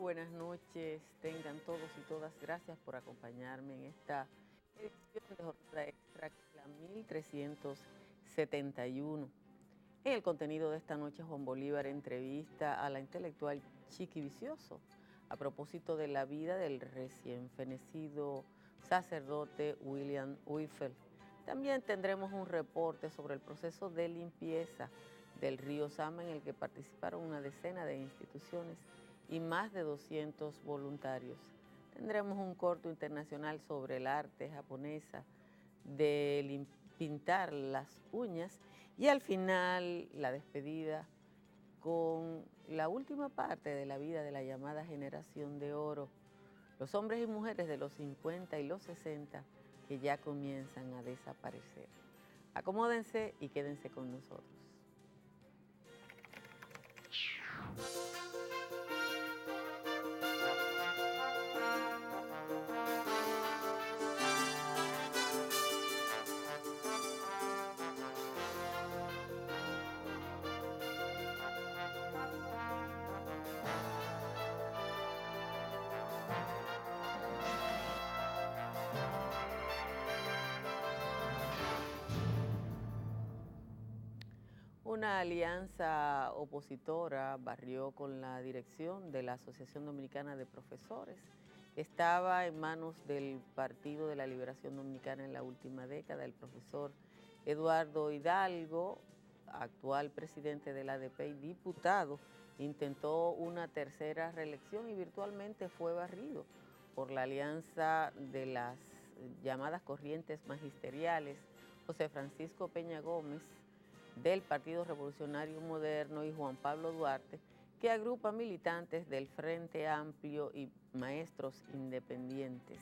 buenas noches, tengan todos y todas. Gracias por acompañarme en esta edición de Jornada Extra, que es la 1371. En el contenido de esta noche, Juan Bolívar entrevista a la intelectual Chiqui Vicioso a propósito de la vida del recién fenecido sacerdote William Huiffel. También tendremos un reporte sobre el proceso de limpieza del río Sama, en el que participaron una decena de instituciones y más de 200 voluntarios. Tendremos un corto internacional sobre el arte japonesa de pintar las uñas y al final la despedida con la última parte de la vida de la llamada generación de oro, los hombres y mujeres de los 50 y los 60 que ya comienzan a desaparecer. Acomódense y quédense con nosotros. Una alianza opositora barrió con la dirección de la Asociación Dominicana de Profesores, que estaba en manos del Partido de la Liberación Dominicana en la última década. El profesor Eduardo Hidalgo, actual presidente del ADP y diputado, intentó una tercera reelección y virtualmente fue barrido por la alianza de las llamadas corrientes magisteriales, José Francisco Peña Gómez, del Partido Revolucionario Moderno, y Juan Pablo Duarte, que agrupa militantes del Frente Amplio y maestros independientes.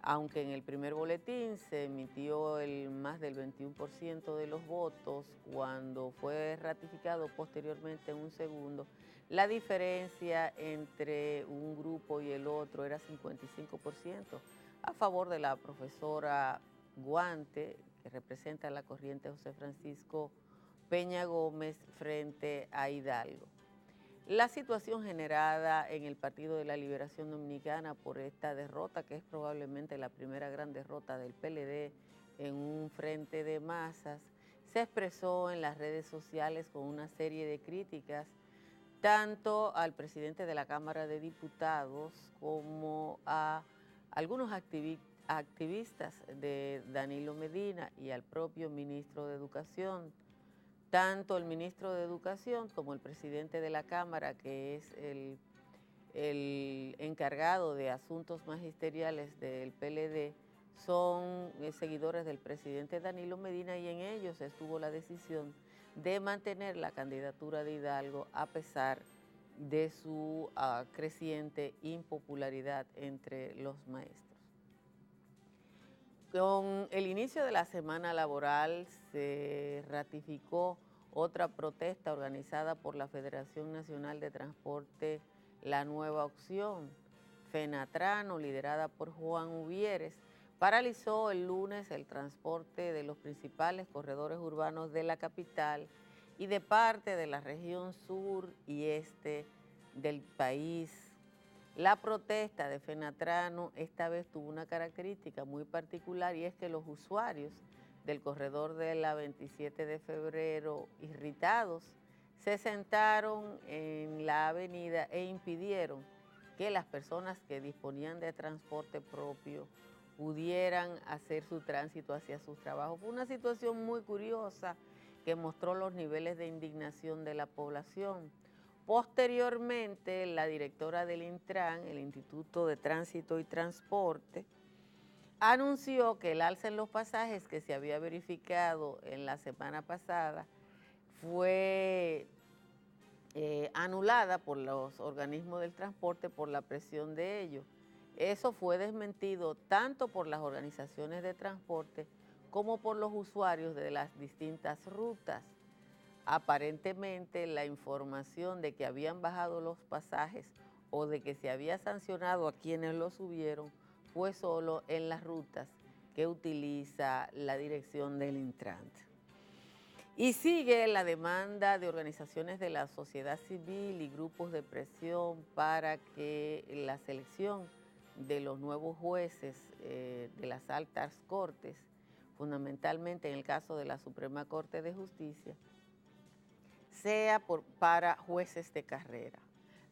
Aunque en el primer boletín se emitió más del 21% de los votos, cuando fue ratificado posteriormente en un segundo, la diferencia entre un grupo y el otro era 55% a favor de la profesora Guante, que representa la corriente José Francisco Peña Gómez, frente a Hidalgo. La situación generada en el Partido de la Liberación Dominicana por esta derrota, que es probablemente la primera gran derrota del PLD en un frente de masas, se expresó en las redes sociales con una serie de críticas, tanto al presidente de la Cámara de Diputados como a algunos activistas de Danilo Medina y al propio ministro de Educación. Tanto el ministro de Educación como el presidente de la Cámara, que es el encargado de asuntos magisteriales del PLD, son seguidores del presidente Danilo Medina, y en ellos estuvo la decisión de mantener la candidatura de Hidalgo a pesar de su creciente impopularidad entre los maestros. Con el inicio de la semana laboral se ratificó otra protesta organizada por la Federación Nacional de Transporte La Nueva Opción. Fenatrano, liderada por Juan Uvieres, paralizó el lunes el transporte de los principales corredores urbanos de la capital y de parte de la región sur y este del país. La protesta de Fenatrano esta vez tuvo una característica muy particular, y es que los usuarios del corredor de la 27 de febrero, irritados, se sentaron en la avenida e impidieron que las personas que disponían de transporte propio pudieran hacer su tránsito hacia sus trabajos. Fue una situación muy curiosa que mostró los niveles de indignación de la población. Posteriormente, la directora del Intran, el Instituto de Tránsito y Transporte, anunció que el alza en los pasajes que se había verificado en la semana pasada fue anulada por los organismos del transporte por la presión de ellos. Eso fue desmentido tanto por las organizaciones de transporte como por los usuarios de las distintas rutas. Aparentemente, la información de que habían bajado los pasajes o de que se había sancionado a quienes lo subieron fue solo en las rutas que utiliza la dirección del Intran. Y sigue la demanda de organizaciones de la sociedad civil y grupos de presión para que la selección de los nuevos jueces de las altas cortes, fundamentalmente en el caso de la Suprema Corte de Justicia, sea para jueces de carrera.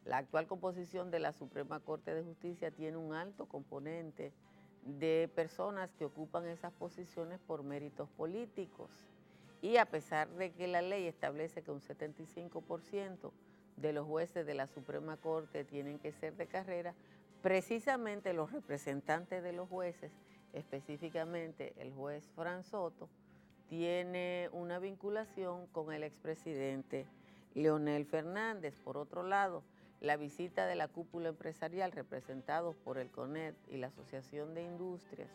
La actual composición de la Suprema Corte de Justicia tiene un alto componente de personas que ocupan esas posiciones por méritos políticos. Y a pesar de que la ley establece que un 75% de los jueces de la Suprema Corte tienen que ser de carrera, precisamente los representantes de los jueces, específicamente el juez Fran Soto, tiene una vinculación con el expresidente Leonel Fernández. Por otro lado, la visita de la cúpula empresarial, representados por el CONET y la Asociación de Industrias,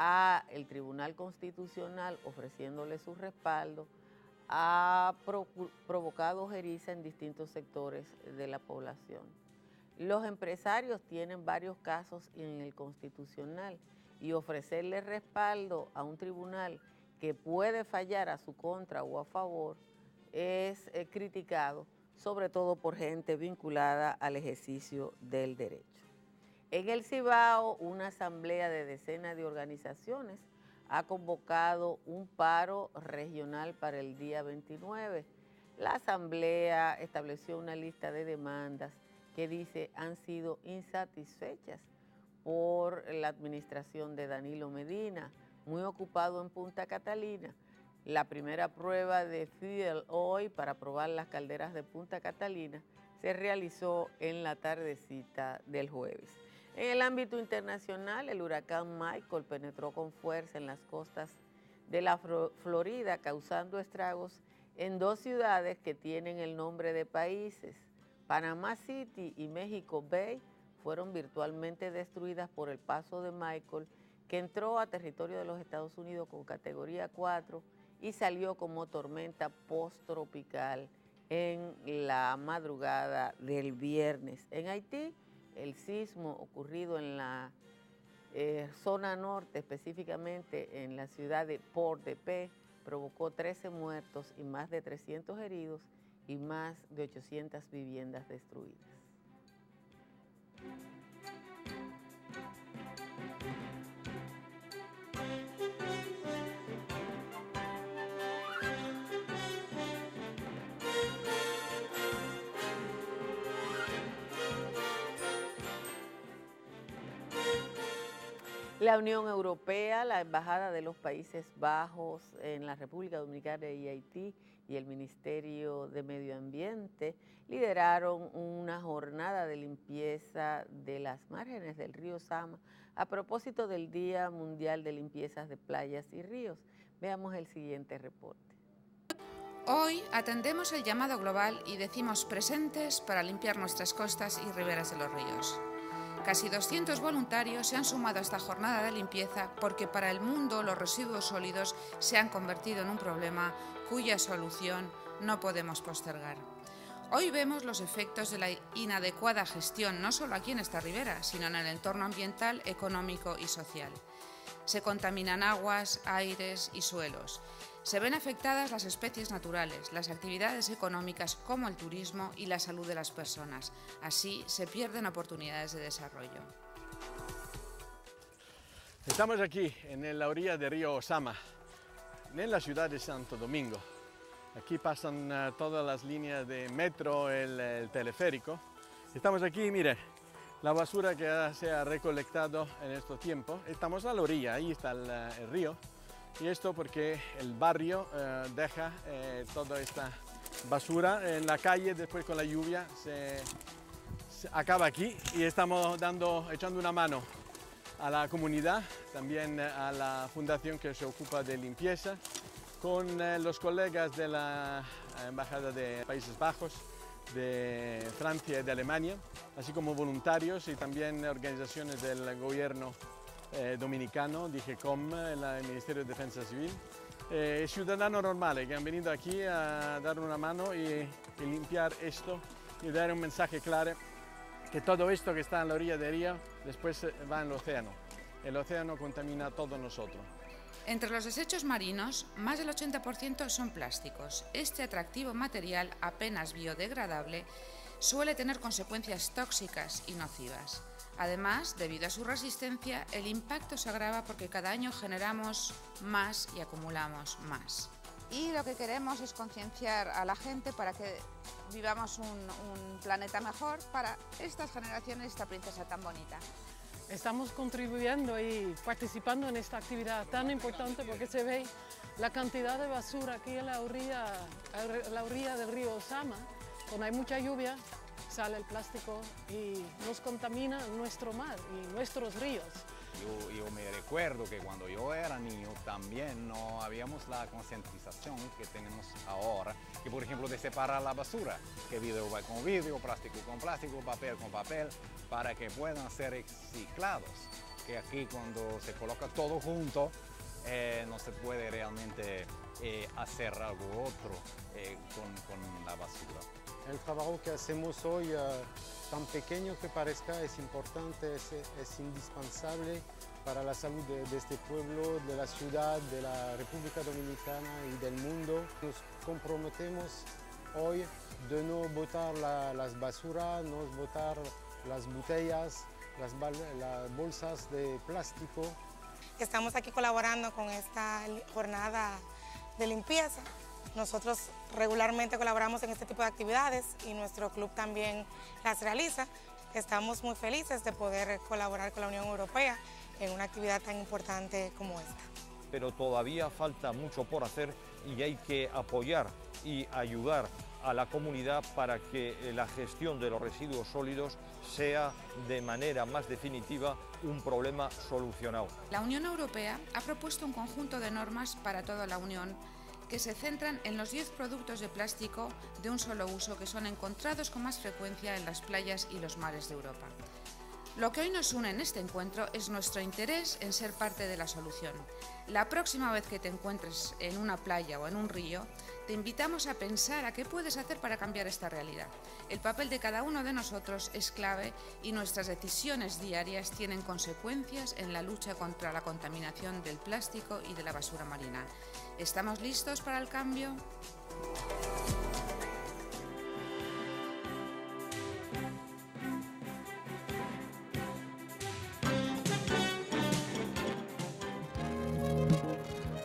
a el Tribunal Constitucional ofreciéndole su respaldo, ha provocado ojeriza en distintos sectores de la población. Los empresarios tienen varios casos en el Constitucional y ofrecerle respaldo a un tribunal que puede fallar a su contra o a favor es criticado, sobre todo por gente vinculada al ejercicio del derecho. En el Cibao, una asamblea de decenas de organizaciones ha convocado un paro regional para el día 29. La asamblea estableció una lista de demandas que dice han sido insatisfechas por la administración de Danilo Medina, muy ocupado en Punta Catalina. La primera prueba de fuel hoy para probar las calderas de Punta Catalina se realizó en la tardecita del jueves. En el ámbito internacional, el huracán Michael penetró con fuerza en las costas de la Florida, causando estragos en dos ciudades que tienen el nombre de países. Panama City y México Bay fueron virtualmente destruidas por el paso de Michael, que entró a territorio de los Estados Unidos con categoría 4 y salió como tormenta post-tropical en la madrugada del viernes. En Haití, el sismo ocurrido en la zona norte, específicamente en la ciudad de Port-de-Paix, provocó 13 muertos y más de 300 heridos y más de 800 viviendas destruidas. La Unión Europea, la Embajada de los Países Bajos en la República Dominicana y Haití y el Ministerio de Medio Ambiente lideraron una jornada de limpieza de las márgenes del río Sama a propósito del Día Mundial de Limpiezas de Playas y Ríos. Veamos el siguiente reporte. Hoy atendemos el llamado global y decimos presentes para limpiar nuestras costas y riberas de los ríos. Casi 200 voluntarios se han sumado a esta jornada de limpieza porque para el mundo los residuos sólidos se han convertido en un problema cuya solución no podemos postergar. Hoy vemos los efectos de la inadecuada gestión no solo aquí en esta ribera, sino en el entorno ambiental, económico y social. Se contaminan aguas, aires y suelos. Se ven afectadas las especies naturales, las actividades económicas como el turismo y la salud de las personas. Así se pierden oportunidades de desarrollo. Estamos aquí en la orilla del río Sama, en la ciudad de Santo Domingo. Aquí pasan todas las líneas de metro, el teleférico. Estamos aquí, mire, la basura que se ha recolectado en este tiempo. Estamos a la orilla, ahí está el río. Y esto porque el barrio deja toda esta basura en la calle, después con la lluvia se acaba aquí y estamos echando una mano a la comunidad, también a la fundación que se ocupa de limpieza, con los colegas de la Embajada de Países Bajos, de Francia y de Alemania, así como voluntarios y también organizaciones del gobierno dominicano, DIGECOM, el Ministerio de Defensa Civil, ciudadanos normales que han venido aquí a dar una mano y limpiar esto y dar un mensaje claro que todo esto que está en la orilla del río después va al océano. El océano contamina a todos nosotros. Entre los desechos marinos, más del 80% son plásticos. Este atractivo material, apenas biodegradable, suele tener consecuencias tóxicas y nocivas. Además, debido a su resistencia, el impacto se agrava porque cada año generamos más y acumulamos más. Y lo que queremos es concienciar a la gente para que vivamos un planeta mejor para estas generaciones, esta princesa tan bonita. Estamos contribuyendo y participando en esta actividad tan importante porque se ve la cantidad de basura aquí en la orilla del río Osama. Cuando hay mucha lluvia, sale el plástico y nos contamina nuestro mar y nuestros ríos. Yo me recuerdo que cuando yo era niño también no habíamos la concientización que tenemos ahora, que por ejemplo de separar la basura, que vidrio va con vidrio, plástico con plástico, papel con papel, para que puedan ser reciclados. Que aquí cuando se coloca todo junto, no se puede realmente hacer algo otro con la basura. El trabajo que hacemos hoy, tan pequeño que parezca, es importante, es indispensable para la salud de este pueblo, de la ciudad, de la República Dominicana y del mundo. Nos comprometemos hoy de no botar las basuras, no botar las botellas, las bolsas de plástico. Estamos aquí colaborando con esta jornada de limpieza. Nosotros regularmente colaboramos en este tipo de actividades y nuestro club también las realiza. Estamos muy felices de poder colaborar con la Unión Europea en una actividad tan importante como esta. Pero todavía falta mucho por hacer y hay que apoyar y ayudar a la comunidad para que la gestión de los residuos sólidos sea de manera más definitiva un problema solucionado. La Unión Europea ha propuesto un conjunto de normas para toda la Unión que se centran en los 10 productos de plástico de un solo uso que son encontrados con más frecuencia en las playas y los mares de Europa. Lo que hoy nos une en este encuentro es nuestro interés en ser parte de la solución. La próxima vez que te encuentres en una playa o en un río, te invitamos a pensar a qué puedes hacer para cambiar esta realidad. El papel de cada uno de nosotros es clave y nuestras decisiones diarias tienen consecuencias en la lucha contra la contaminación del plástico y de la basura marina. ¿Estamos listos para el cambio?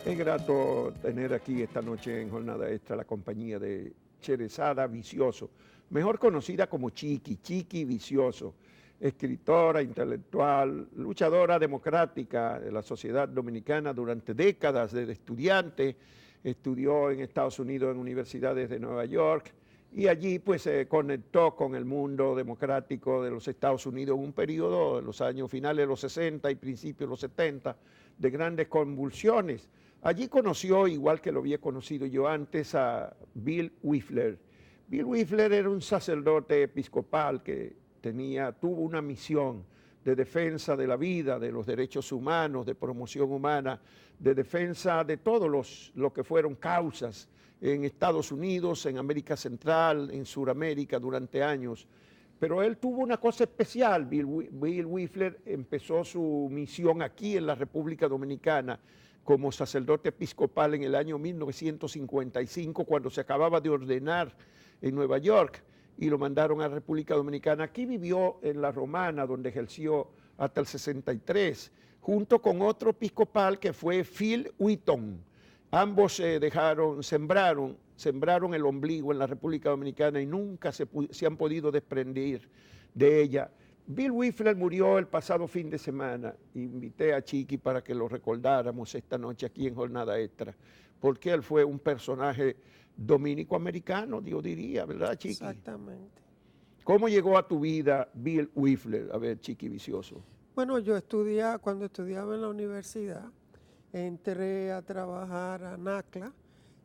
Es grato tener aquí esta noche en Jornada Extra la compañía de Cherezada Vicioso, mejor conocida como Chiqui Vicioso, escritora, intelectual, luchadora democrática de la sociedad dominicana durante décadas, desde estudiante, estudió en Estados Unidos en universidades de Nueva York y allí pues se conectó con el mundo democrático de los Estados Unidos en un periodo de los años finales de los 60 y principios de los 70 de grandes convulsiones. Allí conoció, igual que lo había conocido yo antes, a Bill Wipfler. Bill Wipfler era un sacerdote episcopal que tuvo una misión de defensa de la vida, de los derechos humanos, de promoción humana, de defensa de todos lo que fueron causas en Estados Unidos, en América Central, en Sudamérica durante años. Pero él tuvo una cosa especial. Bill Wipfler empezó su misión aquí en la República Dominicana como sacerdote episcopal en el año 1955, cuando se acababa de ordenar en Nueva York, y lo mandaron a la República Dominicana. Aquí vivió en La Romana, donde ejerció hasta el 63, junto con otro episcopal que fue Phil Wheaton. Ambos sembraron el ombligo en la República Dominicana y nunca se han podido desprender de ella. Bill Wipfler murió el pasado fin de semana. Invité a Chiqui para que lo recordáramos esta noche aquí en Jornada Extra, porque él fue un personaje dominico-americano, yo diría, ¿verdad, Chiqui? Exactamente. ¿Cómo llegó a tu vida Bill Wipfler? A ver, Chiqui Vicioso. Bueno, cuando estudiaba en la universidad, entré a trabajar a NACLA,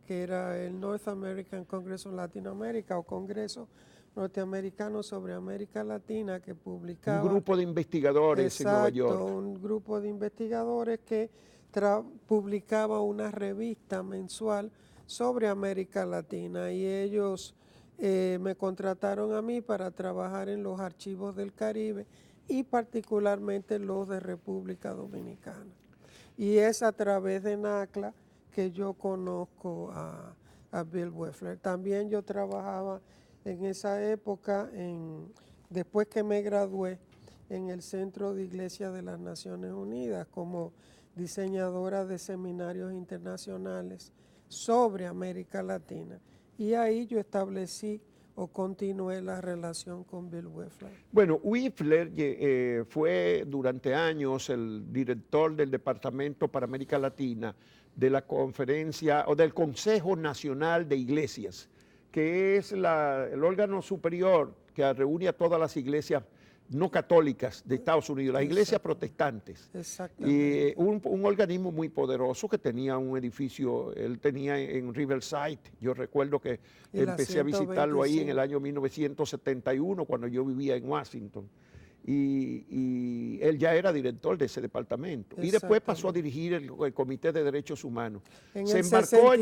que era el North American Congress on Latinoamérica, o Congreso Norteamericano sobre América Latina, que publicaba... Un grupo de investigadores en Nueva York. Exacto, un grupo de investigadores que publicaba una revista mensual sobre América Latina, y ellos me contrataron a mí para trabajar en los archivos del Caribe y particularmente los de República Dominicana. Y es a través de NACLA que yo conozco a Bill Weffler. También yo trabajaba en esa época, después que me gradué, en el Centro de Iglesia de las Naciones Unidas como diseñadora de seminarios internacionales sobre América Latina. Y ahí yo establecí o continué la relación con Bill Weffler. Bueno, Weffler fue durante años el director del Departamento para América Latina de la conferencia o del Consejo Nacional de Iglesias, que es el órgano superior que reúne a todas las iglesias no católicas de Estados Unidos, las iglesias protestantes. Exactamente. Y un organismo muy poderoso que tenía un edificio, él tenía en Riverside, yo recuerdo que empecé a visitarlo ahí en el año 1971 cuando yo vivía en Washington. Y él ya era director de ese departamento y después pasó a dirigir el Comité de Derechos Humanos. Se embarcó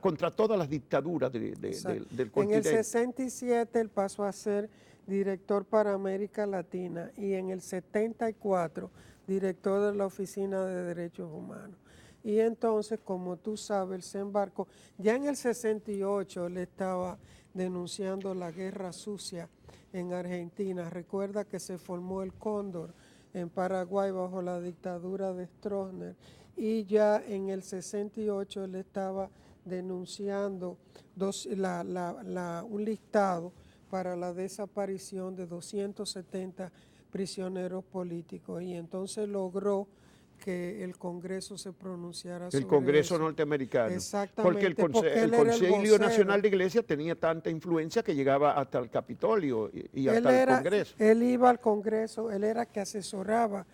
contra todas las dictaduras del continente. En el 67 él pasó a ser director para América Latina y en el 74 director de la Oficina de Derechos Humanos. Y entonces, como tú sabes, él se embarcó. Ya en el 68 él estaba denunciando la guerra sucia en Argentina. Recuerda que se formó el Cóndor en Paraguay bajo la dictadura de Stroessner. Y ya en el 68 él estaba denunciando un listado para la desaparición de 270 prisioneros políticos. Y entonces logró que el Congreso se pronunciara sobre el Congreso eso. Norteamericano. Exactamente. Porque el Consejo Nacional de Iglesias tenía tanta influencia que llegaba hasta el Capitolio y hasta el Congreso. Él iba al Congreso, él era que asesoraba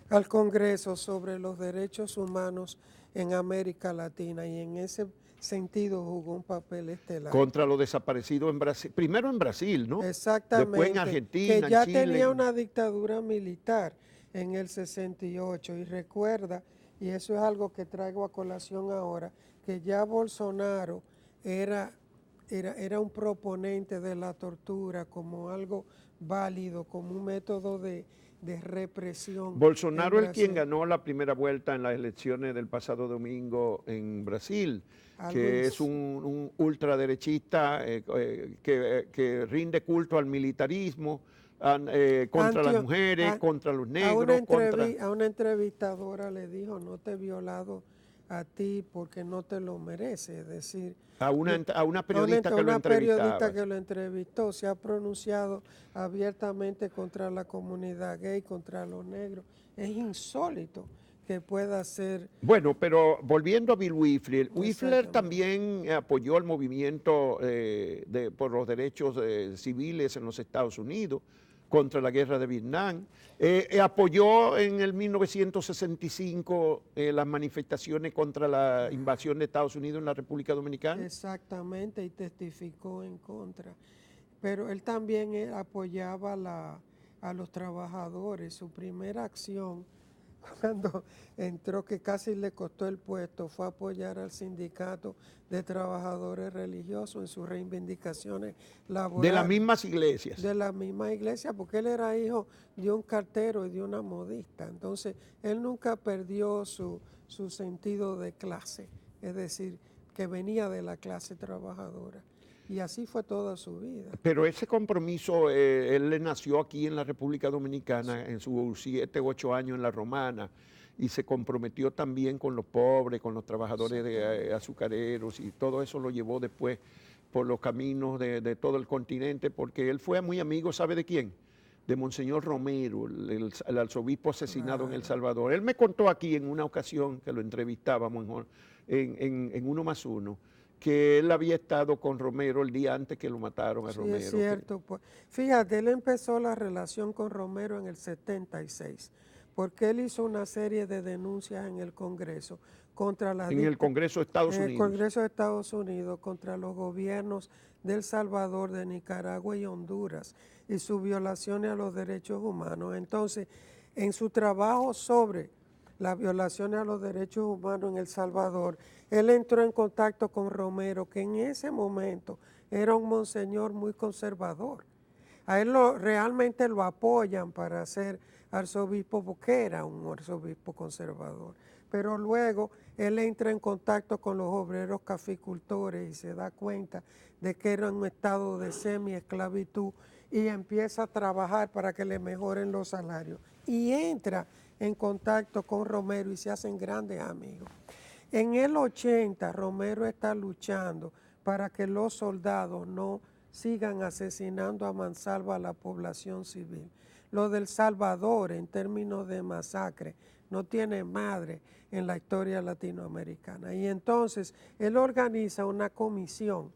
al Congreso sobre los derechos humanos en América Latina y en ese sentido jugó un papel estelar. Contra los desaparecidos en Brasil, primero en Brasil, ¿no? Exactamente. Después en Argentina, que ya en Chile. tenía una dictadura militar en el 68 y recuerda, y eso es algo que traigo a colación ahora, que ya Bolsonaro era un proponente de la tortura como algo válido, como un método de represión. Bolsonaro es quien ganó la primera vuelta en las elecciones del pasado domingo en Brasil, que es un ultraderechista que rinde culto al militarismo, contra las mujeres, contra los negros. A una entrevistadora le dijo, no te he violado a ti porque no te lo mereces, es decir... A una periodista que lo entrevistaba. Una periodista que lo entrevistó, se ha pronunciado abiertamente contra la comunidad gay, contra los negros. Es insólito que pueda ser... Bueno, pero volviendo a Bill Weffler, Weffler también apoyó el movimiento por los derechos civiles en los Estados Unidos contra la guerra de Vietnam. Apoyó en el 1965 las manifestaciones contra la invasión de Estados Unidos en la República Dominicana. Exactamente, y testificó en contra. Pero él también apoyaba a los trabajadores. Su primera acción, cuando entró, que casi le costó el puesto, fue apoyar al sindicato de trabajadores religiosos en sus reivindicaciones laborales. De las mismas iglesias. De la misma iglesia, porque él era hijo de un cartero y de una modista. Entonces, él nunca perdió su sentido de clase, es decir, que venía de la clase trabajadora. Y así fue toda su vida. Pero ese compromiso, él le nació aquí en la República Dominicana, en sus 7 u 8 años en La Romana, y se comprometió también con los pobres, con los trabajadores azucareros, y todo eso lo llevó después por los caminos de todo el continente, porque él fue muy amigo, ¿sabe de quién? De Monseñor Romero, el arzobispo asesinado en El Salvador. Él me contó aquí en una ocasión que lo entrevistábamos en Uno más Uno, que él había estado con Romero el día antes que lo mataron a Romero. Sí, es cierto. Pues, fíjate, él empezó la relación con Romero en el 76, porque él hizo una serie de denuncias en el Congreso contra las... En el Congreso de Estados Unidos. En el Congreso de Estados Unidos, contra los gobiernos de El Salvador, de Nicaragua y Honduras, y sus violaciones a los derechos humanos. Entonces, en su trabajo sobre las violaciones a los derechos humanos en El Salvador, él entró en contacto con Romero, que en ese momento era un monseñor muy conservador. A él realmente lo apoyan para ser arzobispo porque era un arzobispo conservador. Pero luego él entra en contacto con los obreros caficultores y se da cuenta de que era un estado de semi-esclavitud y empieza a trabajar para que le mejoren los salarios. Y entra en contacto con Romero y se hacen grandes amigos. En el 80, Romero está luchando para que los soldados no sigan asesinando a mansalva a la población civil. Lo del Salvador, en términos de masacre, no tiene madre en la historia latinoamericana. Y entonces él organiza una comisión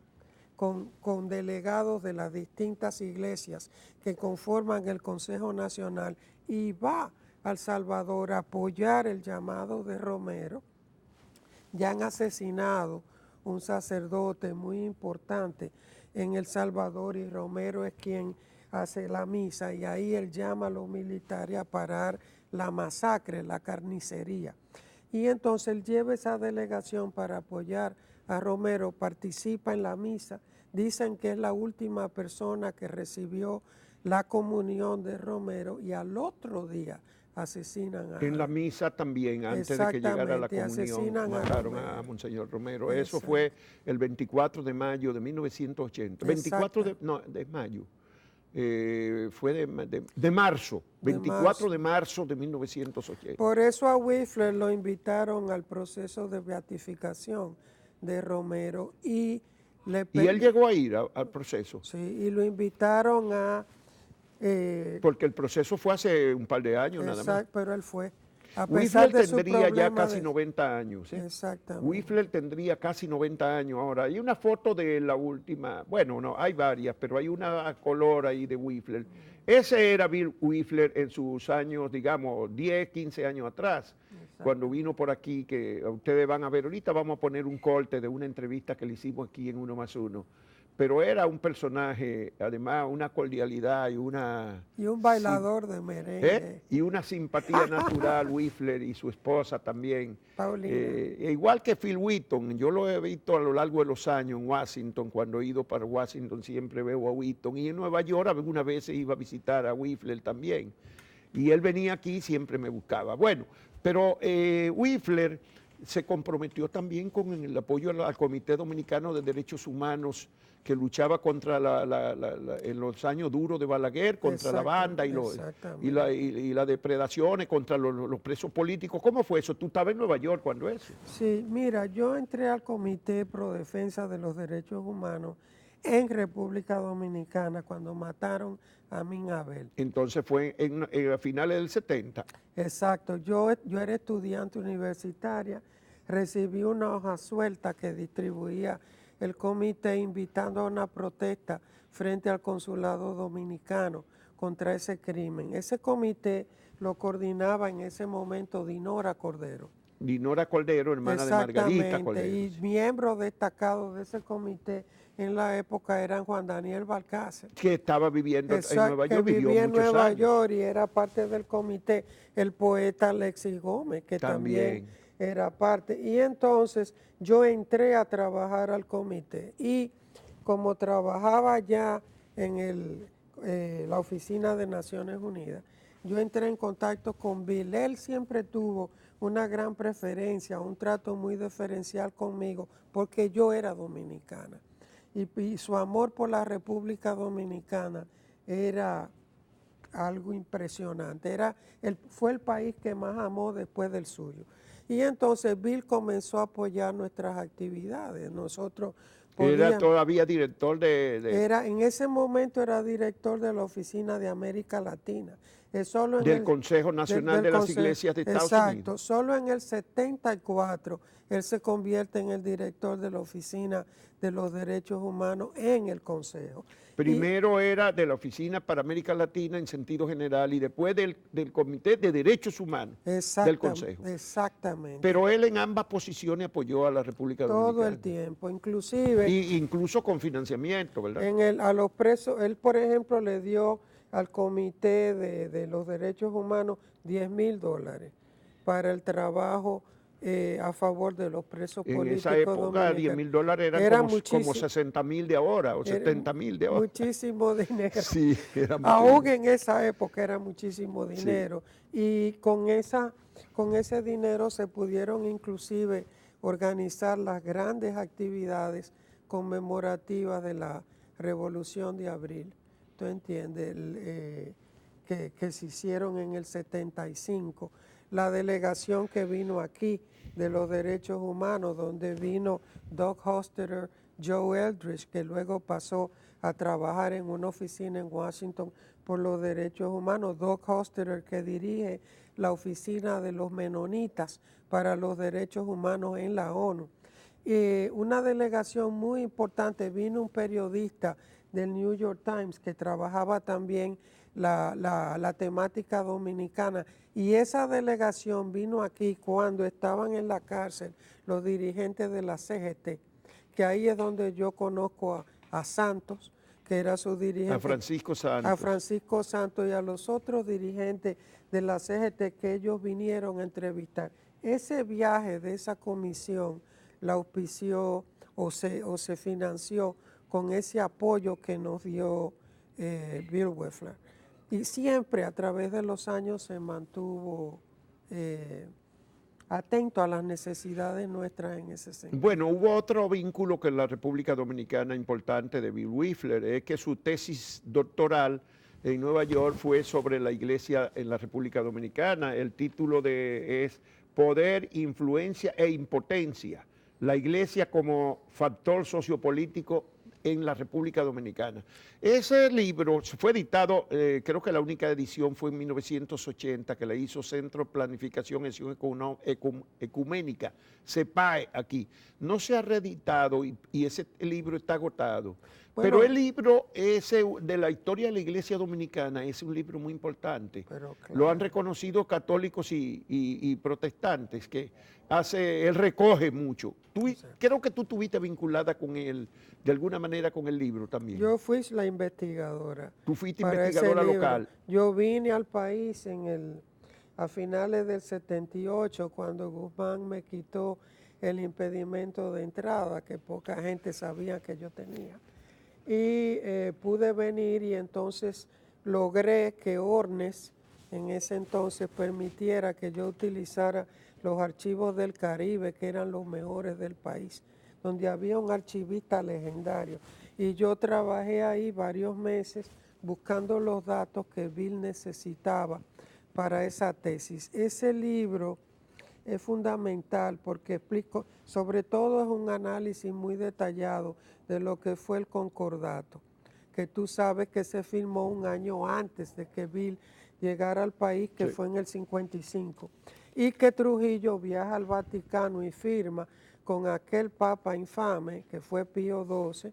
con delegados de las distintas iglesias que conforman el Consejo Nacional y va al Salvador a apoyar el llamado de Romero. Ya han asesinado un sacerdote muy importante en El Salvador y Romero es quien hace la misa y ahí él llama a los militares a parar la masacre, la carnicería. Y entonces él lleva esa delegación para apoyar a Romero, participa en la misa, dicen que es la última persona que recibió la comunión de Romero y al otro día asesinan a... En la misa también, antes de que llegara la comunión, mataron a Monseñor Romero. Eso fue el 24 de mayo de 1980. 24 de mayo. Fue de marzo, 24 de marzo de 1980. Por eso a Wipfler lo invitaron al proceso de beatificación de Romero y él llegó a ir al proceso. Sí, y lo invitaron a... porque el proceso fue hace un par de años nada más. Pero él fue. A pesar de tendría ya casi 90 años. Exactamente. Wipfler tendría casi 90 años ahora. Hay una foto de la última, bueno, no, hay varias, pero hay una color ahí de Wipfler. Ese era Bill Wipfler en sus años, digamos, 10, 15 años atrás, cuando vino por aquí, que ustedes van a ver, ahorita vamos a poner un corte de una entrevista que le hicimos aquí en Uno más Uno. Pero era un personaje, además, una cordialidad y una... Y un bailador de merengue. Y una simpatía natural, Wipfler y su esposa también. Paulina. Igual que Phil Wheaton, yo lo he visto a lo largo de los años en Washington, cuando he ido para Washington siempre veo a Wheaton. Y en Nueva York algunas veces iba a visitar a Wipfler también. Y él venía aquí y siempre me buscaba. Bueno, pero Wipfler se comprometió también con el apoyo al Comité Dominicano de Derechos Humanos que luchaba contra en los años duros de Balaguer, contra la banda y las depredaciones, contra los presos políticos. ¿Cómo fue eso? ¿Tú estabas en Nueva York cuando eso? Sí, mira, yo entré al Comité Pro Defensa de los Derechos Humanos en República Dominicana cuando mataron a Amin Abel. Entonces fue a finales del 70. Exacto, yo era estudiante universitaria, recibí una hoja suelta que distribuía el comité invitando a una protesta frente al consulado dominicano contra ese crimen. Ese comité lo coordinaba en ese momento Dinora Cordero. Dinora Cordero, hermana de Margarita Cordero. Y miembros destacados de ese comité en la época eran Juan Daniel Balcácer. Que estaba viviendo en Nueva York, que vivía en Nueva York y era parte del comité. El poeta Alexis Gómez, que también era parte. Y entonces yo entré a trabajar al comité y como trabajaba ya en la oficina de Naciones Unidas, yo entré en contacto con Bill. Él siempre tuvo una gran preferencia, un trato muy diferencial conmigo porque yo era dominicana. Y su amor por la República Dominicana era algo impresionante. Fue el país que más amó después del suyo. Y entonces Bill comenzó a apoyar nuestras actividades. Nosotros era todavía director en ese momento era director de la Oficina de América Latina. Del Consejo Nacional de las Iglesias de Estados Unidos. Exacto, solo en el 74 él se convierte en el director de la Oficina de los Derechos Humanos en el Consejo. Primero era de la Oficina para América Latina en sentido general y después del Comité de Derechos Humanos del Consejo. Exactamente. Pero él en ambas posiciones apoyó a la República Dominicana. Todo el tiempo, inclusive. Incluso con financiamiento, ¿verdad? A los presos, él por ejemplo le dio al Comité de los Derechos Humanos $10,000 para el trabajo a favor de los presos políticos En esa época $10,000 eran como 60,000 de ahora o 70,000 de ahora. Muchísimo dinero. Sí, era mucho Aún dinero. en esa época era muchísimo dinero. Sí. Y con ese dinero se pudieron inclusive organizar las grandes actividades conmemorativas de la Revolución de Abril. ¿Tú entiendes? Que se hicieron en el 75. La delegación que vino aquí de los derechos humanos, donde vino Doug Hostetter, Joe Eldridge, que luego pasó a trabajar en una oficina en Washington por los derechos humanos. Doug Hostetter, que dirige la oficina de los menonitas para los derechos humanos en la ONU. Una delegación muy importante, vino un periodista del New York Times que trabajaba también la temática dominicana, y esa delegación vino aquí cuando estaban en la cárcel los dirigentes de la CGT, que ahí es donde yo conozco a Santos, que era su dirigente. A Francisco Santos. A Francisco Santos y a los otros dirigentes de la CGT que ellos vinieron a entrevistar. Ese viaje de esa comisión la auspició o se financió con ese apoyo que nos dio Bill Wefler. Y siempre a través de los años se mantuvo atento a las necesidades nuestras en ese sentido. Bueno, hubo otro vínculo con la República Dominicana importante de Bill Wefler, es que su tesis doctoral en Nueva York fue sobre la iglesia en la República Dominicana. El título es Poder, Influencia e Impotencia, la iglesia como factor sociopolítico en la República Dominicana. Ese libro fue editado, creo que la única edición fue en 1980, que la hizo Centro de Planificación y Acción Ecuménica, CEPAE, aquí. No se ha reeditado y ese libro está agotado. Bueno, pero el libro ese de la historia de la Iglesia Dominicana es un libro muy importante. Claro. Lo han reconocido católicos y protestantes, que él recoge mucho. Creo que tú estuviste vinculada con él, de alguna manera, con el libro también. Yo fui la investigadora. Tú fuiste investigadora local. Yo vine al país a finales del 78, cuando Guzmán me quitó el impedimento de entrada, que poca gente sabía que yo tenía. Y pude venir y entonces logré que Ornes en ese entonces permitiera que yo utilizara los archivos del Caribe, que eran los mejores del país, donde había un archivista legendario. Y yo trabajé ahí varios meses buscando los datos que Bill necesitaba para esa tesis. Ese libro es fundamental porque explico, sobre todo es un análisis muy detallado de lo que fue el concordato, que tú sabes que se firmó un año antes de que Bill llegara al país, que fue en el 55, y que Trujillo viaja al Vaticano y firma con aquel papa infame, que fue Pío XII,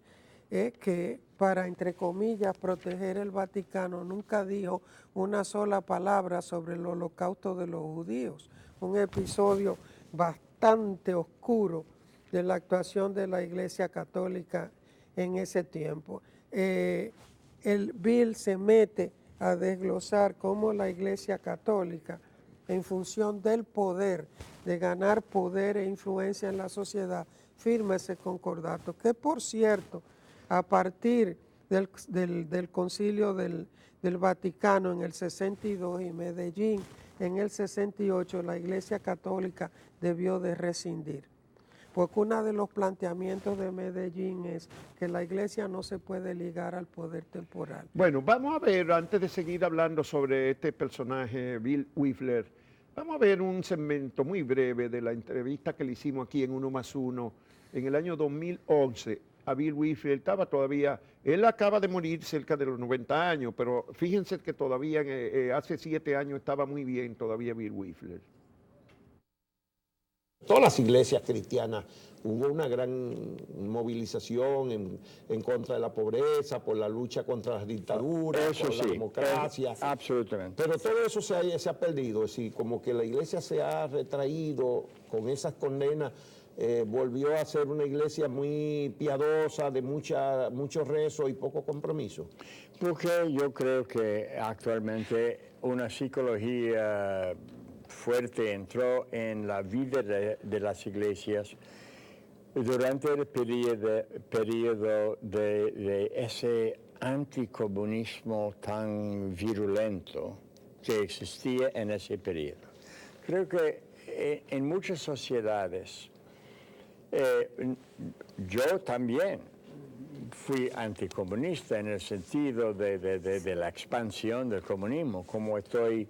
que para, entre comillas, proteger el Vaticano, nunca dijo una sola palabra sobre el holocausto de los judíos, un episodio bastante oscuro de la actuación de la Iglesia Católica en ese tiempo. El Bill se mete a desglosar cómo la Iglesia Católica, en función del poder, de ganar poder e influencia en la sociedad, firma ese concordato, que por cierto, a partir del Concilio del Vaticano en el 62 y Medellín en el 68, la Iglesia Católica debió de rescindir. Porque uno de los planteamientos de Medellín es que la iglesia no se puede ligar al poder temporal. Bueno, vamos a ver, antes de seguir hablando sobre este personaje, Bill Wefler, vamos a ver un segmento muy breve de la entrevista que le hicimos aquí en 1+1 en el año 2011 a Bill Wefler. Estaba todavía, él acaba de morir cerca de los 90 años, pero fíjense que todavía hace 7 años estaba muy bien todavía Bill Wefler. Todas las iglesias cristianas hubo una gran movilización en contra de la pobreza, por la lucha contra las dictaduras, por la democracia. Absolutamente. Pero todo eso se ha perdido, es decir, como que la iglesia se ha retraído con esas condenas, volvió a ser una iglesia muy piadosa, de mucho rezo y poco compromiso. Porque yo creo que actualmente una psicología fuerte entró en la vida de las iglesias durante el periodo de ese anticomunismo tan virulento que existía en ese periodo. Creo que en muchas sociedades, yo también fui anticomunista en el sentido de la expansión del comunismo, como estoy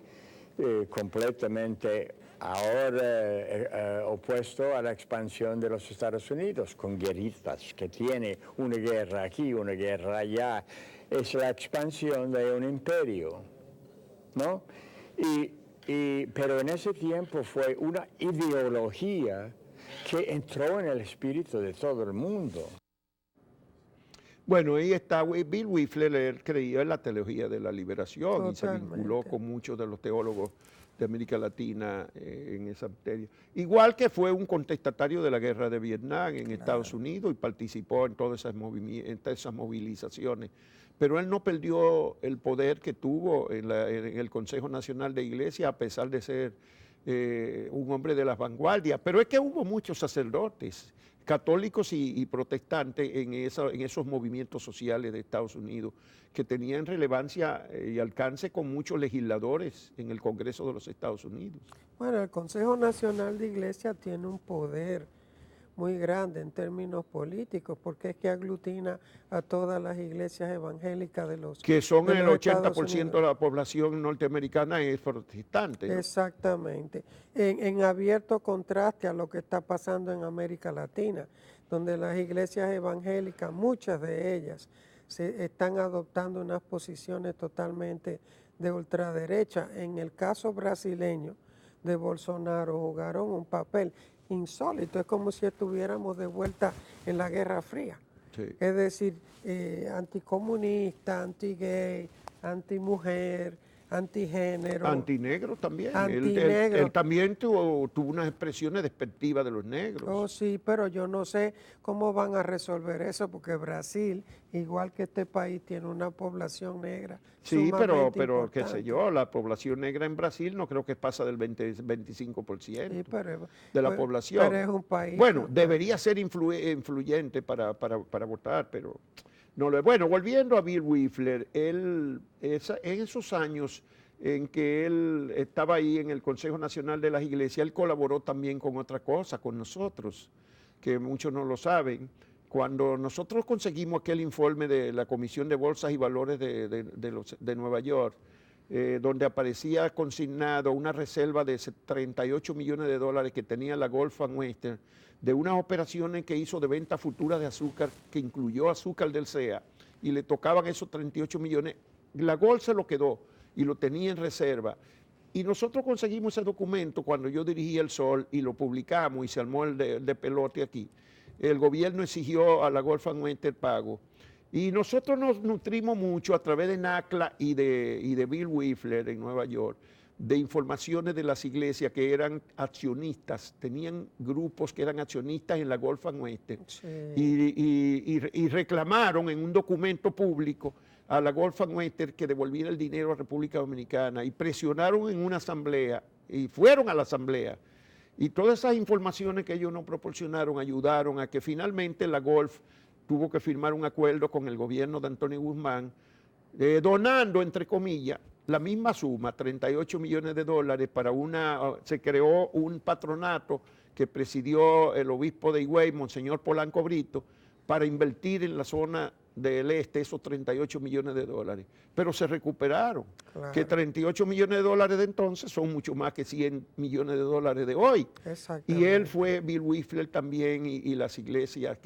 completamente ahora opuesto a la expansión de los Estados Unidos, con guerritas, que tiene una guerra aquí, una guerra allá. Es la expansión de un imperio, ¿no? Pero en ese tiempo fue una ideología que entró en el espíritu de todo el mundo. Bueno, ahí está Bill Wipfler, él creía en la teología de la liberación. Totalmente. Y se vinculó con muchos de los teólogos de América Latina en esa materia. Igual que fue un contestatario de la guerra de Vietnam en Estados Unidos y participó en todas esas movilizaciones. Pero él no perdió el poder que tuvo en el Consejo Nacional de Iglesia, a pesar de ser un hombre de las vanguardias. Pero es que hubo muchos sacerdotes católicos y protestantes en esos movimientos sociales de Estados Unidos que tenían relevancia y alcance con muchos legisladores en el Congreso de los Estados Unidos. Bueno, el Consejo Nacional de Iglesia tiene un poder muy grande en términos políticos, porque es que aglutina a todas las iglesias evangélicas de los que son el 80% Unidos. de la población norteamericana es protestante, ¿no? Exactamente, en abierto contraste a lo que está pasando en América Latina, donde las iglesias evangélicas, muchas de ellas, se están adoptando unas posiciones totalmente de ultraderecha. En el caso brasileño de Bolsonaro jugaron un papel insólito, es como si estuviéramos de vuelta en la Guerra Fría. Sí. Es decir, anticomunista, anti-gay, anti-mujer, antigénero. Antinegro también. Antinegro. Él también tuvo unas expresiones despectivas de los negros. Oh, sí, pero yo no sé cómo van a resolver eso, porque Brasil, igual que este país, tiene una población negra. Sí, pero qué sé yo, la población negra en Brasil no creo que pasa del 25% sí, de la población. Pero es un país. Bueno, debería ser influyente para votar, pero no lo es. Bueno, volviendo a Bill Wipfler, en esos años en que él estaba ahí en el Consejo Nacional de las Iglesias, él colaboró también con otra cosa, con nosotros, que muchos no lo saben. Cuando nosotros conseguimos aquel informe de la Comisión de Bolsas y Valores de Nueva York, donde aparecía consignado una reserva de 38 millones de dólares que tenía la Gulf and Western, de unas operaciones que hizo de venta futura de azúcar, que incluyó azúcar del CEA, y le tocaban esos 38 millones, la Gulf se lo quedó y lo tenía en reserva. Y nosotros conseguimos ese documento cuando yo dirigí El Sol y lo publicamos y se armó el de pelote aquí. El gobierno exigió a la Gulf and Western pago. Y nosotros nos nutrimos mucho a través de NACLA y de Bill Wipfler en Nueva York, de informaciones de las iglesias que eran accionistas, tenían grupos que eran accionistas en la Gulf and Western. Sí. Y reclamaron en un documento público a la Gulf and Western que devolviera el dinero a República Dominicana, y presionaron en una asamblea, y fueron a la asamblea. Y todas esas informaciones que ellos nos proporcionaron ayudaron a que finalmente la Gulf tuvo que firmar un acuerdo con el gobierno de Antonio Guzmán, donando, entre comillas, la misma suma, 38 millones de dólares, se creó un patronato que presidió el obispo de Higüey, Monseñor Polanco Brito, para invertir en la zona del este esos 38 millones de dólares. Pero se recuperaron, claro, que 38 millones de dólares de entonces son mucho más que 100 millones de dólares de hoy. Y él fue, Bill Wipfler también, y las iglesias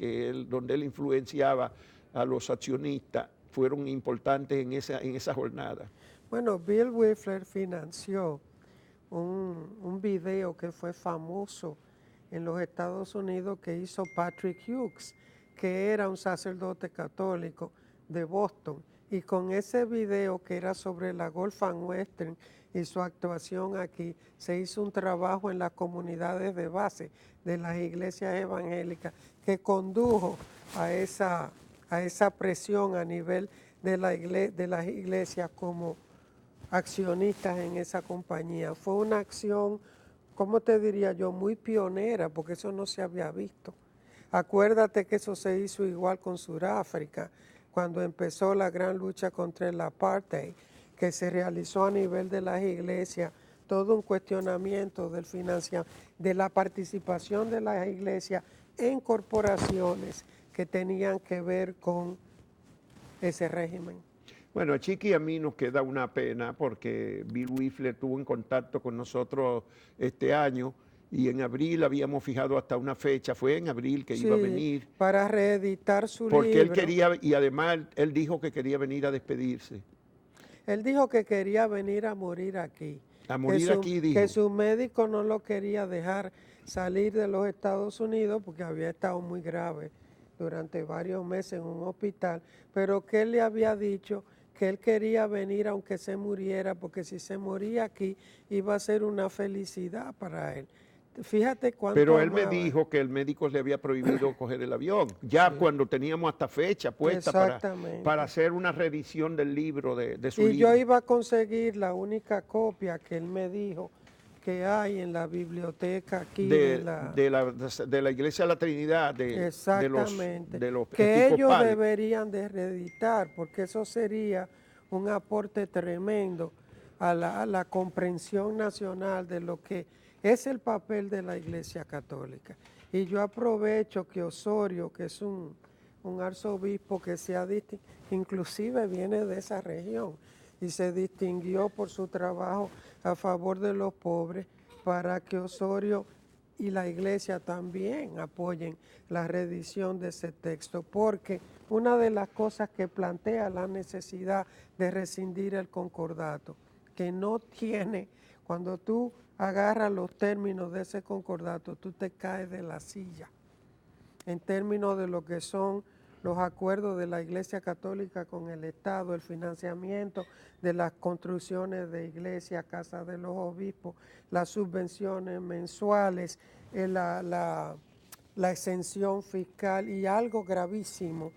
donde él influenciaba a los accionistas, fueron importantes en esa jornada. Bueno, Bill Wipfler financió un video que fue famoso en los Estados Unidos que hizo Patrick Hughes, que era un sacerdote católico de Boston, y con ese video que era sobre la Gulf and Western y su actuación aquí, se hizo un trabajo en las comunidades de base de las iglesias evangélicas que condujo a esa presión a nivel de las iglesias como accionistas en esa compañía. Fue una acción ¿cómo te diría yo? Muy pionera, porque eso no se había visto. Acuérdate que eso se hizo igual con Sudáfrica, cuando empezó la gran lucha contra el apartheid, que se realizó a nivel de las iglesias, todo un cuestionamiento del financiamiento, de la participación de las iglesias en corporaciones que tenían que ver con ese régimen. Bueno, a Chiqui y a mí nos queda una pena porque Bill Wifler estuvo en contacto con nosotros este año y en abril habíamos fijado hasta una fecha, fue en abril que iba a venir. Para reeditar su libro. Porque él quería, y además él dijo que quería venir a despedirse. Él dijo que quería venir a morir aquí. A morir aquí, dijo. Que su médico no lo quería dejar salir de los Estados Unidos porque había estado muy grave durante varios meses en un hospital, pero que él le había dicho que él quería venir aunque se muriera, porque si se moría aquí iba a ser una felicidad para él. Fíjate cuánto Pero él amaba. me dijo que el médico le había prohibido coger el avión, ya cuando teníamos hasta fecha puesta para hacer una revisión del libro, de su libro. Y yo iba a conseguir la única copia que él me dijo que hay en la biblioteca aquí de la Iglesia de la Trinidad, exactamente, de los que ellos episcopales. deberían de reeditar, porque eso sería un aporte tremendo a la comprensión nacional de lo que es el papel de la Iglesia Católica. Y yo aprovecho que Osorio, que es un arzobispo que se ha distinguido, inclusive viene de esa región, y se distinguió por su trabajo a favor de los pobres, para que Osorio y la Iglesia también apoyen la reedición de ese texto, porque una de las cosas que plantea la necesidad de rescindir el concordato, que no tiene, cuando tú agarras los términos de ese concordato, tú te caes de la silla, en términos de lo que son los acuerdos de la Iglesia Católica con el Estado, el financiamiento de las construcciones de iglesias, casas de los obispos, las subvenciones mensuales, la exención fiscal y algo gravísimo,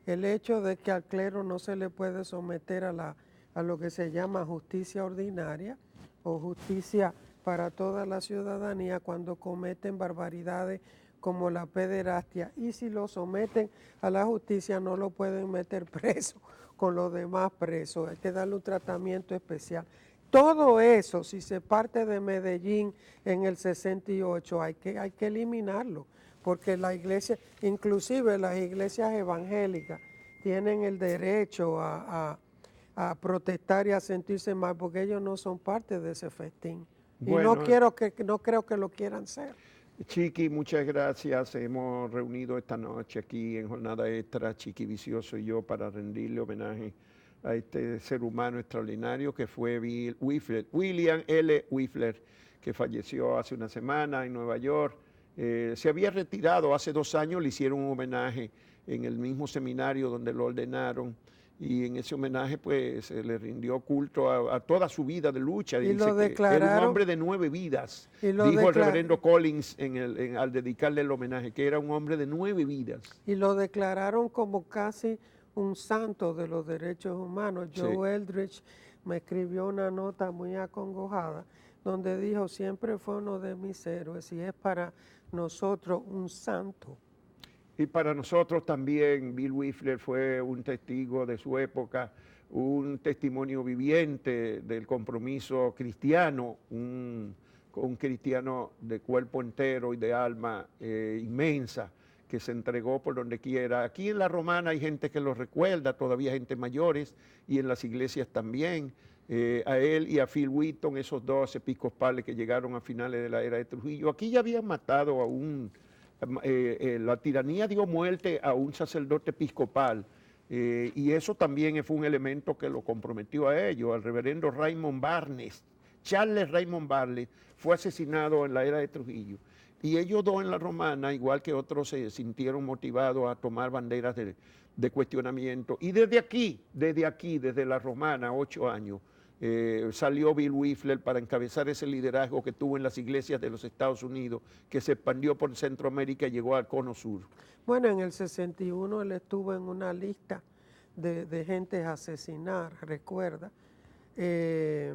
el hecho de que al clero no se le puede someter a lo que se llama justicia ordinaria o justicia para toda la ciudadanía cuando cometen barbaridades como la pederastia, y si lo someten a la justicia no lo pueden meter preso con los demás presos, hay que darle un tratamiento especial. Todo eso, si se parte de Medellín en el 68, hay que eliminarlo, porque la iglesia, inclusive las iglesias evangélicas, tienen el derecho a protestar y a sentirse mal, porque ellos no son parte de ese festín. Bueno, y no creo que lo quieran ser. Chiqui, muchas gracias. Hemos reunido esta noche aquí en Jornada Extra, Chiqui Vicioso y yo, para rendirle homenaje a este ser humano extraordinario que fue William L. Wifler, que falleció hace una semana en Nueva York. Se había retirado hace 2 años, le hicieron un homenaje en el mismo seminario donde lo ordenaron, y en ese homenaje pues se le rindió culto a toda su vida de lucha. Y dice que era un hombre de 9 vidas, dijo el reverendo Collins al dedicarle el homenaje, que era un hombre de 9 vidas. Y lo declararon como casi un santo de los derechos humanos. Joe Eldridge me escribió una nota muy acongojada donde dijo: siempre fue uno de mis héroes y es para nosotros un santo. Y para nosotros también Bill Wifler fue un testigo de su época, un testimonio viviente del compromiso cristiano, un cristiano de cuerpo entero y de alma inmensa, que se entregó por donde quiera. Aquí en La Romana hay gente que lo recuerda, todavía gente mayores, y en las iglesias también. A él y a Phil Wheaton, esos 2 episcopales que llegaron a finales de la era de Trujillo. Aquí ya habían matado a la tiranía dio muerte a un sacerdote episcopal, y eso también fue un elemento que lo comprometió a ellos. Al reverendo Raymond Barnes, Charles Raymond Barnes, fue asesinado en la era de Trujillo, y ellos 2 en La Romana, igual que otros, se sintieron motivados a tomar banderas de cuestionamiento, y desde La Romana, 8 años, salió Bill Wifler para encabezar ese liderazgo que tuvo en las iglesias de los Estados Unidos, que se expandió por Centroamérica y llegó al Cono Sur. Bueno, en el 61 él estuvo en una lista de gentes a asesinar, recuerda, de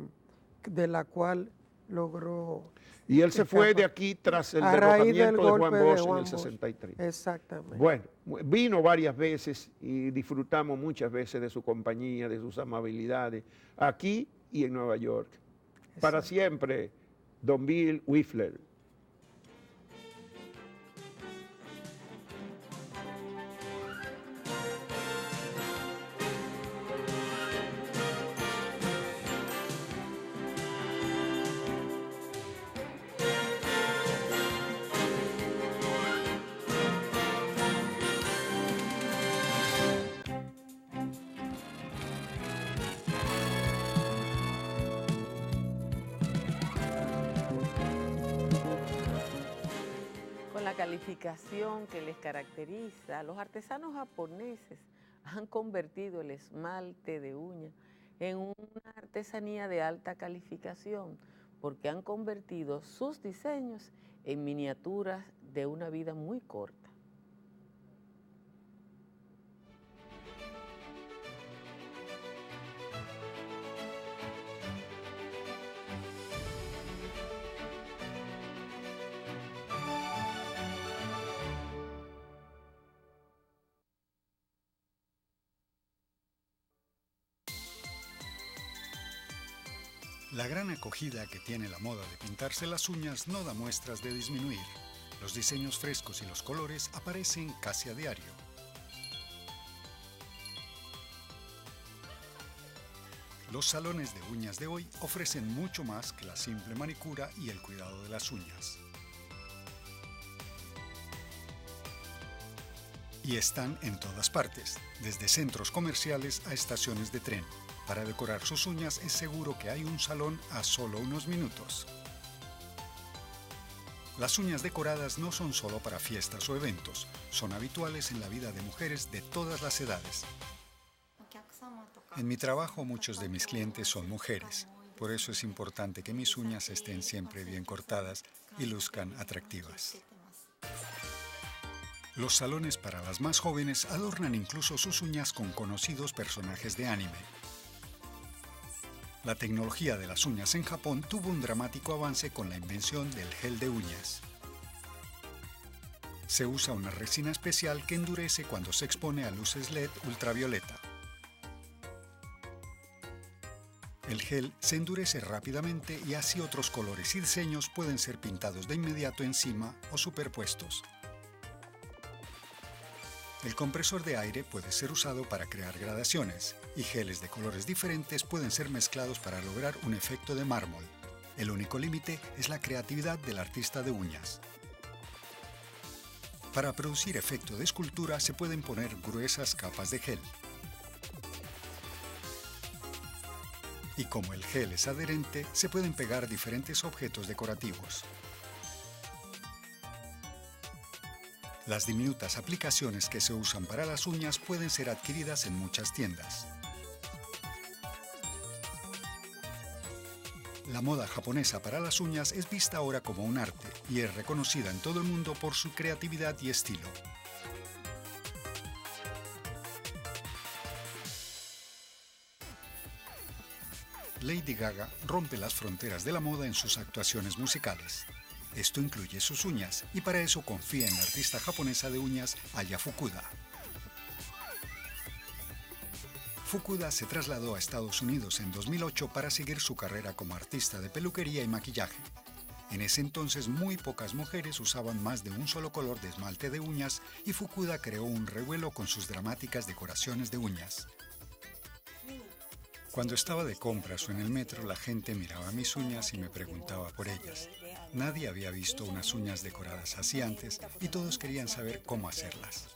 la cual logró... Y él se fue de aquí tras el derrocamiento de Juan Bosch en el 63. Exactamente. Bueno, vino varias veces y disfrutamos muchas veces de su compañía, de sus amabilidades, aquí y en Nueva York. Exacto. Para siempre, Don Bill Whisler. Calificación que les caracteriza, los artesanos japoneses han convertido el esmalte de uña en una artesanía de alta calificación porque han convertido sus diseños en miniaturas de una vida muy corta. La gran acogida que tiene la moda de pintarse las uñas no da muestras de disminuir. Los diseños frescos y los colores aparecen casi a diario. Los salones de uñas de hoy ofrecen mucho más que la simple manicura y el cuidado de las uñas. Y están en todas partes, desde centros comerciales a estaciones de tren. Para decorar sus uñas es seguro que hay un salón a solo unos minutos. Las uñas decoradas no son solo para fiestas o eventos, son habituales en la vida de mujeres de todas las edades. En mi trabajo muchos de mis clientes son mujeres, por eso es importante que mis uñas estén siempre bien cortadas y luzcan atractivas. Los salones para las más jóvenes adornan incluso sus uñas con conocidos personajes de anime. La tecnología de las uñas en Japón tuvo un dramático avance con la invención del gel de uñas. Se usa una resina especial que endurece cuando se expone a luces LED ultravioleta. El gel se endurece rápidamente y así otros colores y diseños pueden ser pintados de inmediato encima o superpuestos. El compresor de aire puede ser usado para crear gradaciones, y geles de colores diferentes pueden ser mezclados para lograr un efecto de mármol. El único límite es la creatividad del artista de uñas. Para producir efecto de escultura se pueden poner gruesas capas de gel. Y como el gel es adherente, se pueden pegar diferentes objetos decorativos. Las diminutas aplicaciones que se usan para las uñas pueden ser adquiridas en muchas tiendas. La moda japonesa para las uñas es vista ahora como un arte y es reconocida en todo el mundo por su creatividad y estilo. Lady Gaga rompe las fronteras de la moda en sus actuaciones musicales. Esto incluye sus uñas, y para eso confía en la artista japonesa de uñas Aya Fukuda. Fukuda se trasladó a Estados Unidos en 2008 para seguir su carrera como artista de peluquería y maquillaje. En ese entonces muy pocas mujeres usaban más de un solo color de esmalte de uñas y Fukuda creó un revuelo con sus dramáticas decoraciones de uñas. Cuando estaba de compras o en el metro, la gente miraba mis uñas y me preguntaba por ellas. Nadie había visto unas uñas decoradas así antes y todos querían saber cómo hacerlas.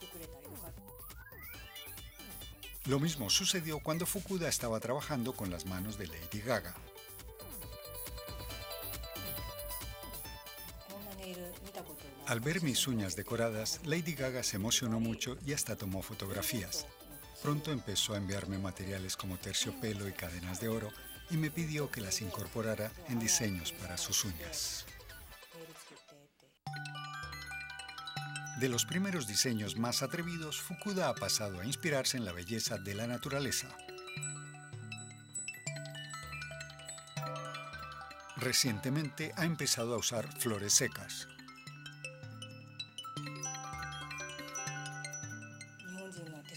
Lo mismo sucedió cuando Fukuda estaba trabajando con las manos de Lady Gaga. Al ver mis uñas decoradas, Lady Gaga se emocionó mucho y hasta tomó fotografías. Pronto empezó a enviarme materiales como terciopelo y cadenas de oro y me pidió que las incorporara en diseños para sus uñas. De los primeros diseños más atrevidos, Fukuda ha pasado a inspirarse en la belleza de la naturaleza. Recientemente ha empezado a usar flores secas.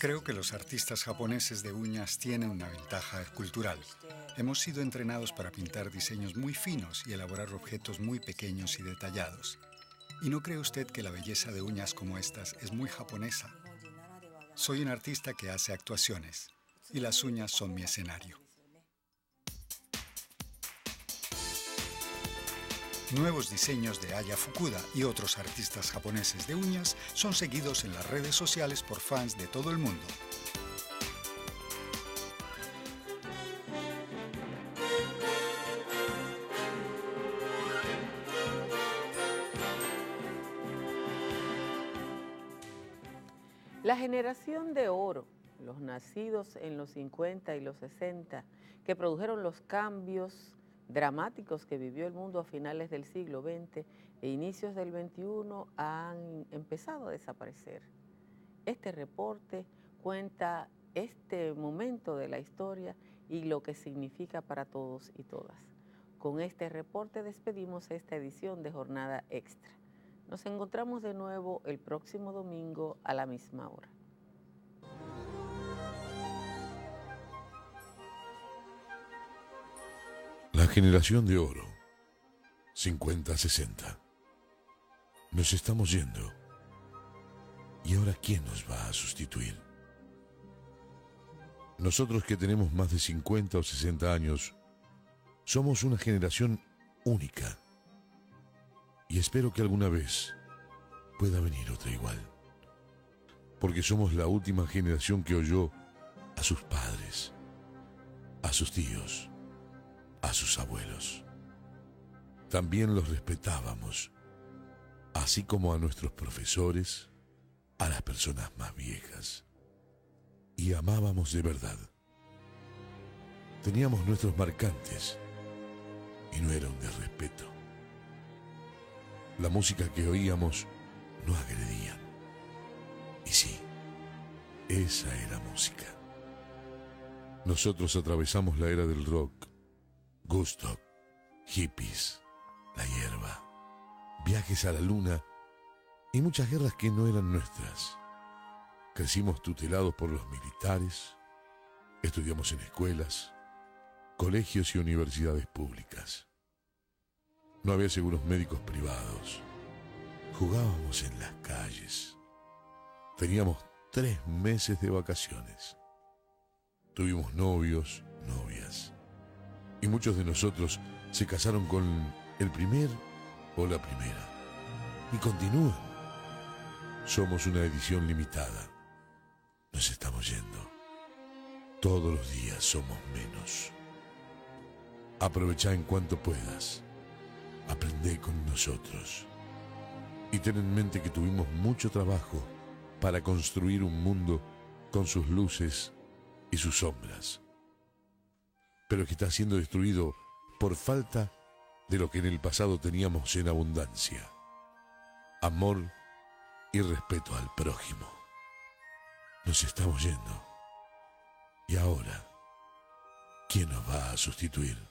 Creo que los artistas japoneses de uñas tienen una ventaja cultural. Hemos sido entrenados para pintar diseños muy finos y elaborar objetos muy pequeños y detallados. ¿Y no cree usted que la belleza de uñas como estas es muy japonesa? Soy un artista que hace actuaciones y las uñas son mi escenario. Nuevos diseños de Aya Fukuda y otros artistas japoneses de uñas son seguidos en las redes sociales por fans de todo el mundo. La generación de oro, los nacidos en los 50 y los 60, que produjeron los cambios dramáticos que vivió el mundo a finales del siglo XX e inicios del XXI, han empezado a desaparecer. Este reporte cuenta este momento de la historia y lo que significa para todos y todas. Con este reporte despedimos esta edición de Jornada Extra. Nos encontramos de nuevo el próximo domingo a la misma hora. La generación de oro, 50-60. Nos estamos yendo. ¿Y ahora quién nos va a sustituir? Nosotros que tenemos más de 50 o 60 años, somos una generación única. Y espero que alguna vez pueda venir otra igual. Porque somos la última generación que oyó a sus padres, a sus tíos, a sus abuelos. También los respetábamos, así como a nuestros profesores, a las personas más viejas. Y amábamos de verdad. Teníamos nuestros marcantes y no eran de respeto. La música que oíamos no agredían. Y sí, esa era música. Nosotros atravesamos la era del rock, Woodstock, hippies, la hierba, viajes a la luna y muchas guerras que no eran nuestras. Crecimos tutelados por los militares, estudiamos en escuelas, colegios y universidades públicas. No había seguros médicos privados. Jugábamos en las calles. Teníamos 3 meses de vacaciones. Tuvimos novios, novias. Y muchos de nosotros se casaron con el primer o la primera. Y continúan. Somos una edición limitada. Nos estamos yendo. Todos los días somos menos. Aprovecha en cuanto puedas. Aprende con nosotros. Y ten en mente que tuvimos mucho trabajo para construir un mundo con sus luces y sus sombras, pero que está siendo destruido por falta de lo que en el pasado teníamos en abundancia: amor y respeto al prójimo. Nos estamos yendo. Y ahora, ¿quién nos va a sustituir?